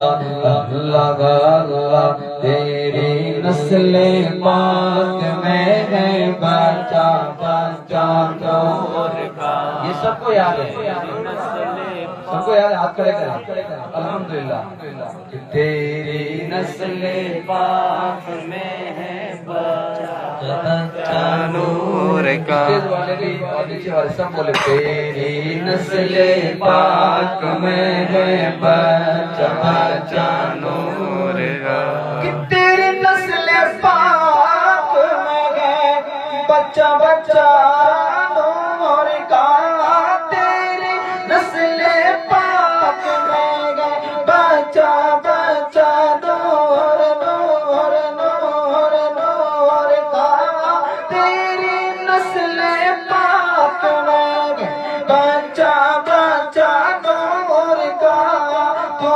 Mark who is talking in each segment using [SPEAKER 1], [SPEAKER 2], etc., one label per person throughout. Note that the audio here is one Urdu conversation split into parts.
[SPEAKER 1] اللہ اللہ تیری نسل پاک میں ہے بچہ بچہ نور کا. یہ سب کو یاد ہے، سب کو یاد ہے. ہاتھ کھڑے کریں الحمدللہ. تیری نسل پاک میں ہے بچہ نور کا. تیز والے بھی اور نیچے والے سب بولے تیری نسل پاک میں ہے بچہ بچہ نور کا. تیری نسل پاک میں ہے بچہ بچہ نور کا. تیری نسل پاک میں ہے بچہ بچہ نور نور نور نور کا. تیری نسل پاک میں ہے بچہ بچہ نور کا. تو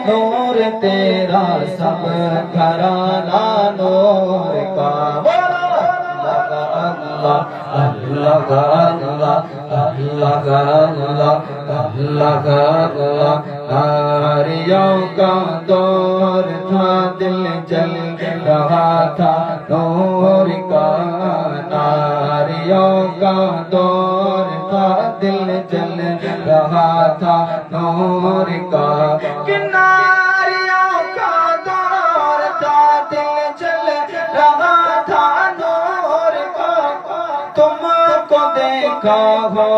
[SPEAKER 1] نور تیرا سب گھرانہ نور کا. اللہ اللہ اللہ اللہ اللہ اللہ. ناریوں کا دور تھا دل جل رہا تھا نور کا. ناریوں کا دور تھا دل جل رہا تھا نور کا. ناریوں کا دور تھا دل جل رہا تھا نور کا. تم کو دیکھا ہو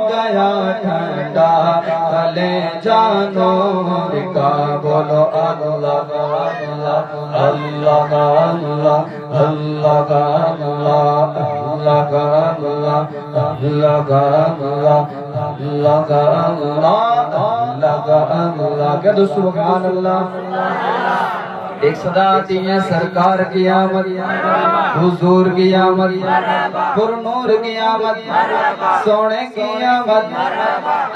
[SPEAKER 1] گیا ٹھنڈا کلیجہ نور کا. بولو اللہ اللہ اللہ اللہ اللہ اللہ. کہہ دو سبحان اللہ. ایک صدا آتی ہے سرکار کی آمد، حضور کی آمد، پر نور کی آمد، سونے کی آمد،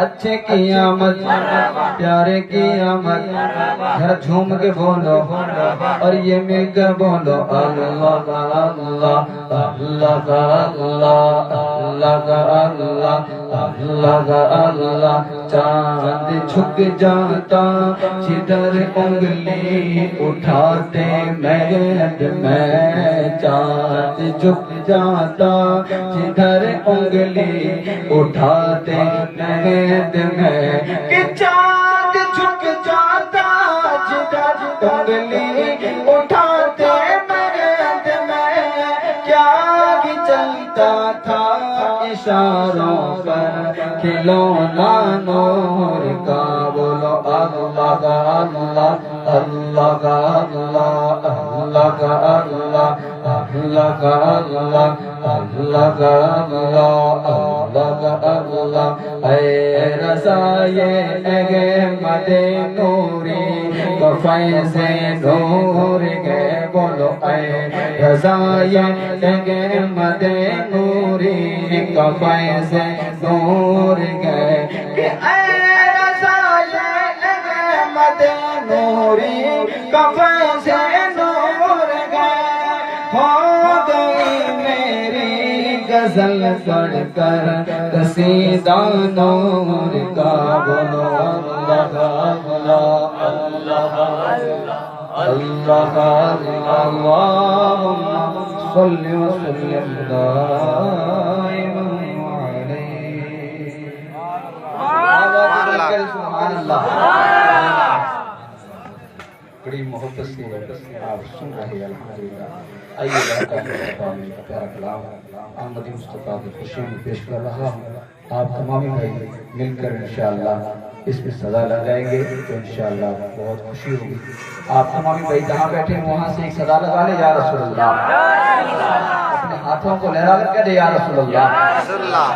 [SPEAKER 1] اچھے کی آمد، پیارے کی آمد. ذرا جھوم کے بولو اور یہ مل کر بولو اللہ اللہ اللہ اللہ اللہ اللہ اللہ. چاند جھک جاتا جدھر انگلی اٹھاتے مہد میں. چاند جھک جاتا جدھر انگلی اٹھاتے مہد میں. کہ چاند جھک جاتا جدھر انگلی اٹھاتے مہد میں. کیا ہی چلتا تھا اشاروں پر کھلونا نور کا. بولو اللہ اللہ اللہ اللہ اللہ اللہ اللہ اللہ اللہ اللہ. اے رضائے احمد نوری تو فیض نور گئے. بولو اے رضائے احمد نوری کا فیض نور گئے. کہ اے رضائے احمد نوری کا فیض نور گئے. ہو گئی میری غزل پڑھ کر قصیدہ نور کا. بولو اللہ اللہ اللہ اللہم صل وسلم دائما علیہ. سبحان اللہ. بڑی محبت سے آپ سن رہے ہیں الحمدللہ. آئیے پیارا کلام احمدی مصطفیٰ کی خوشی میں پیش کر رہا ہوں. آپ تمامی بھائی مل کر انشاءاللہ اس میں صدا لگائیں گے تو انشاءاللہ بہت خوشی ہوگی. آپ تمامی بھائی جہاں بیٹھے ہیں وہاں سے ایک صدا لگا لے یا رسول اللہ. اپنے ہاتھوں کو لہرا کر کہہ دے یا رسول اللہ.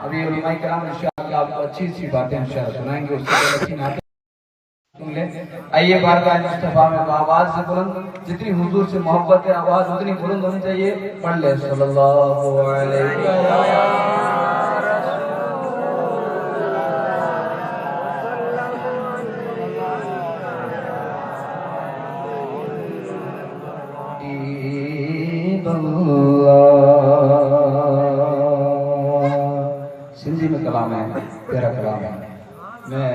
[SPEAKER 1] ابھی علماء کرام انشاءاللہ آپ کو اچھی سی باتیں انشاءاللہ سنائیں گے. اس سے پہلے اچھی نعتیں سن لیں. آئیے بارگاہ مصطفیٰ میں آواز سے بلند، جتنی حضور سے محبت ہے آواز اتنی بلند ہونی چاہیے. پڑھ لیں صلی اللہ علیہ وسلم. سندھی میں کلام ہے، پیارا کلام ہے. میں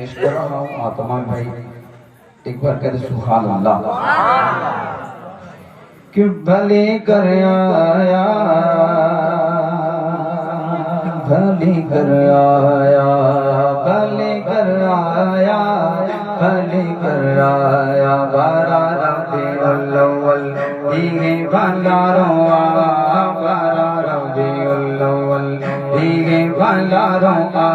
[SPEAKER 1] پیش کر رہا ہوں اور تمام بھائی ایک بار کہتے سبحان اللہ کہ بھلی کر آیا بھلی کر آیا بھلی کر آیا بھلی کر آیا بارہ ربیع الاول دیگے بھلا روا بارہ ربیع الاول دیگے بھلا روا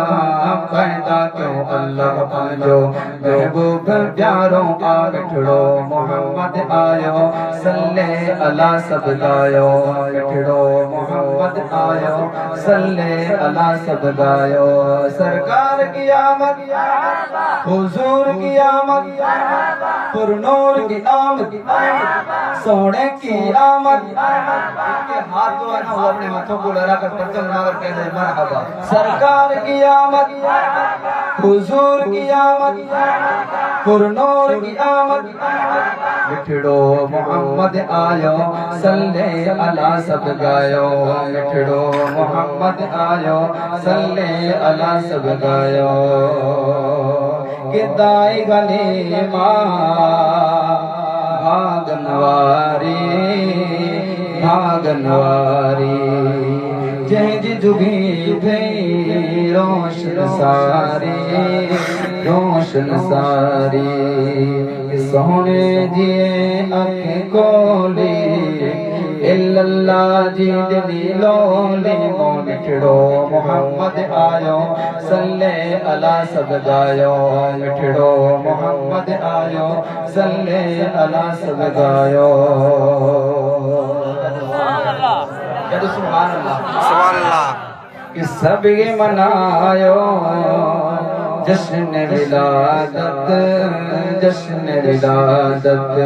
[SPEAKER 1] پیدا کیوں اللہ پانجو محبوب پیاروں آگٹھڑو محمد آیو صلی اللہ سب گایو آگٹھڑو محمد آیو صلی اللہ سب گایو سرکار کی آمد حضور کی آمد پر نور کی آمد سونے کی آمد کے ہاتھ دو انا وہ اپنے ہاتھوں کو لڑا کر پرچم بنا کر کہہ دے مرحبا سرکار کی آمد حضور کی آمد پر نور کی آمد مٹھڑو محمد آیو صلی اللہ سب گایو مٹھڑو محمد آیو صلی اللہ سب گایو کہ دائی گلی ماں بھاگنواری بھاگنواری جہج جگی تھی روشن ساری روشن ساری سونے جیے اکھ کھولی اللہ جی دلی لولی مٹھڑو محمد آیو صلی اللہ سب گایو مٹھڑو محمد آیو صلی اللہ سب گایو کہتے سبحان اللہ کہ سب یہ منایو جشن ولادت جشن ولادت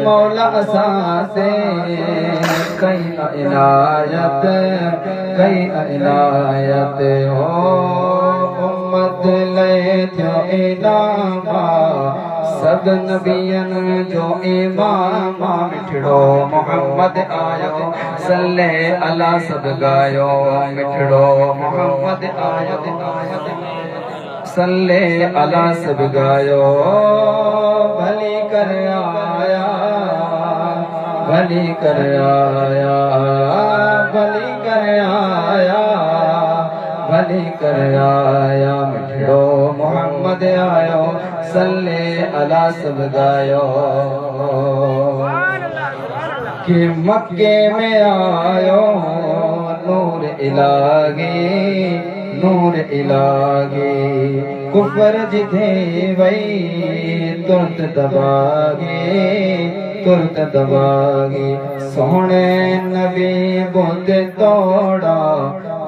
[SPEAKER 1] مولا اساسے کئی عنایت کئی عنایت ہو امت لے تھو انعامہ سب نبیان جو امام مٹھڑو محمد آیو صلی اللہ سب گایو مٹھڑو محمد آیو صلی اللہ سب گایو بھلی کر آیا بھلی کر آیا بھلی کر آیا بھلی کر آیا مٹھڑو محمد آیو صلی اللہ سب گایو کہ مکے میں آیو نور الہی نور الہی کفر جتھے وئی ترت دباگی ترت دباگی سونے نبی بند توڑا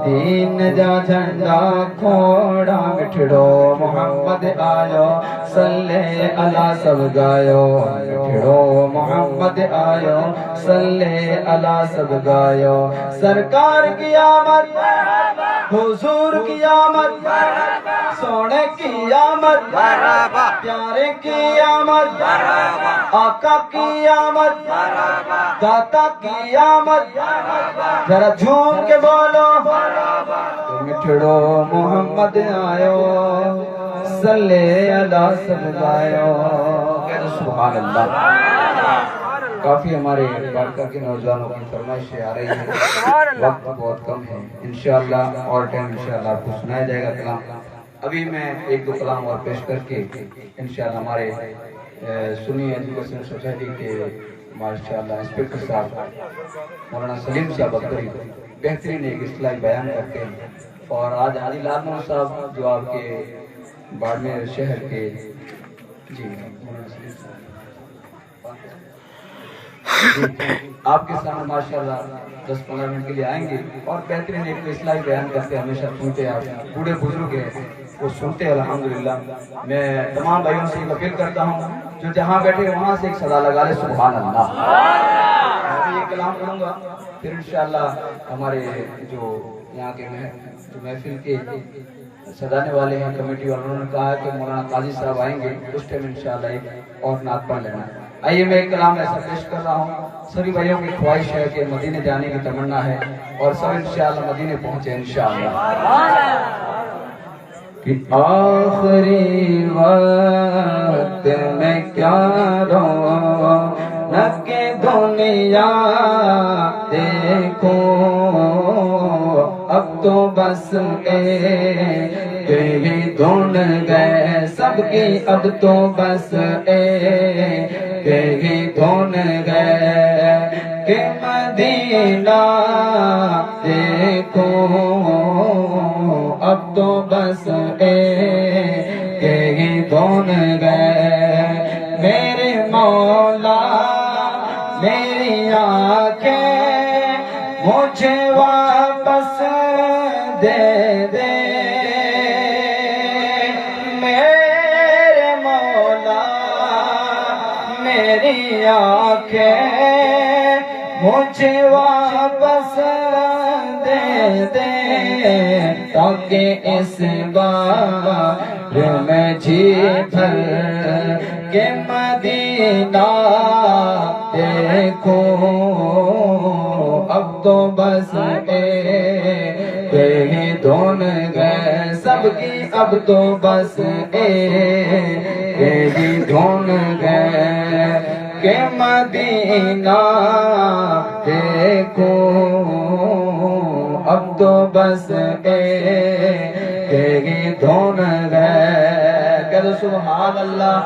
[SPEAKER 1] دین جا جھنڈا کھوڑا مٹھڑو محمد آیو صلی اللہ سب گایو مٹھڑو محمد آیو صلی اللہ سب گایو سرکار کی آمد حضور کی آمد سونے کی آمد پیارے کی آمد آقا کی آمد داتا کی آمد ذرا جھوم کے بولو مٹھڑو محمد آیو صلی اللہ سب گایو سبحان اللہ کافی ہمارے بارکہ کے نوجوانوں کی فرمائشیں آ رہی ہیں وقت بہت کم ہے انشاءاللہ اور ٹائم انشاءاللہ آپ کو سنایا جائے گا کلام ابھی میں ایک دو کلام اور پیش کر کے انشاءاللہ ہمارے سنی ایجوکیشن سوسائٹی کے ماشاءاللہ انسپیکٹر صاحب مولانا سلیم صاحب اکبری بہترین ایک اصلاحی بیان کرتے ہیں اور آج علی لال صاحب جو آپ کے باڑمیر شہر کے جی مولانا سلیم صاحب آپ کے سامنے ماشاءاللہ 10-15 منٹ کے لیے آئیں گے اور بہترین ایک اصلاحی بیان کرتے ہمیشہ سنتے آپ بوڑھے بزرگ ہیں وہ سنتے الحمدللہ میں تمام بھائیوں سے ایک اپیل کرتا ہوں جو جہاں بیٹھے وہاں سے ایک صدا لگا لے سبحان اللہ میں یہ کلام کروں گا پھر انشاءاللہ ہمارے جو یہاں کے محفل کے سجانے والے ہیں کمیٹی والوں نے کہا کہ مولانا قاضی صاحب آئیں گے اس ٹائم انشاءاللہ ایک اور نعت پڑھ لینا آئیے میں ایک کلام ایسا پیش کر رہا ہوں سبھی بھائیوں کی خواہش ہے کہ مدینے جانے کی تمنا ہے اور سب انشاءاللہ مدینے پہنچے انشاءاللہ کہ آخری وقت میں کیا رونق دنیا دیکھو، اب تو بس ایک ہی دھن گئے سب کی، اب تو بس ایک ہی دھن گئے کہ مدینہ دیکھو، اب تو بس ایک ہی دھن گئے میرے مولا میری آنکھیں مجھے واپس دے دے، میرے مولا میری آنکھیں مجھے واپس دے دے، تاکہ اس بار میں جی بھر کے مدینہ دیکھو، اب تو بس ایک ہی دھن گئے سب کی، اب تو بس ایک ہی دھن گئے کہ مدینہ دیکھو، اب تو بس ایک ہی دھن گئے۔ کہہ دو سبحان اللہ۔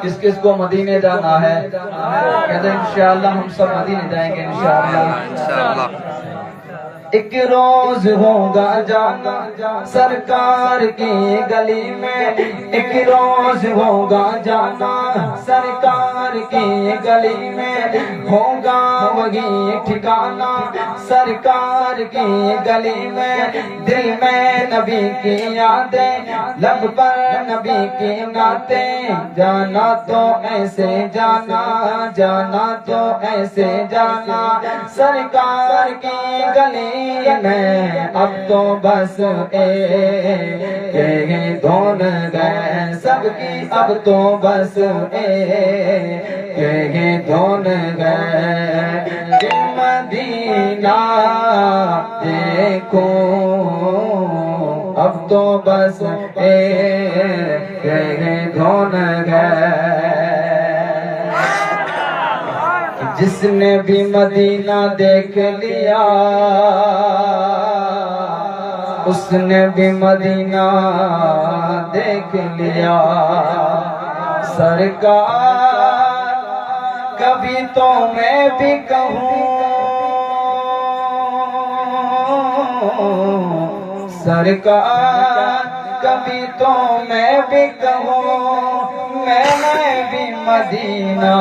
[SPEAKER 1] کس کس کو مدینے جانا ہے؟ کہہ دو انشاءاللہ ہم سب مدینے جائیں گے انشاءاللہ۔ ایک روز ہوگا جانا سرکار کی گلی میں، ایک روز ہوگا جانا سرکار کی گلی میں، ہوگا وہی ٹھکانا سرکار کی گلی میں، دل میں نبی کی یادیں لب پر نبی کی نعتیں، جانا تو ایسے جانا، جانا تو ایسے جانا سرکار کی گلی میں، اب تو بس ایک ہی دھن گئے سب کی، اب تو بس ایک ہی دھن گئے کہ مدینہ دیکھو، اب تو بس ایک ہی دھن گئے۔ جس نے بھی مدینہ دیکھ لیا اس نے بھی مدینہ دیکھ لیا، سرکار کبھی تو میں بھی کہوں، سرکار کبھی تو میں بھی کہوں، میں نے بھی مدینہ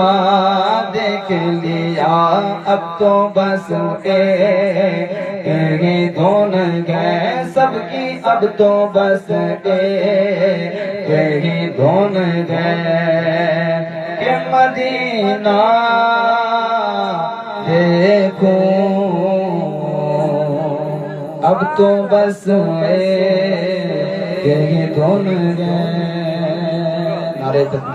[SPEAKER 1] دیکھ لیا، اب تو بس ایک ہی دھن گئے سب کی، اب تو بس ایک ہی دھن گئے کہ مدینہ دیکھو، اب تو بس ایک ہی دھن گئے۔ نعرہ تکبیر۔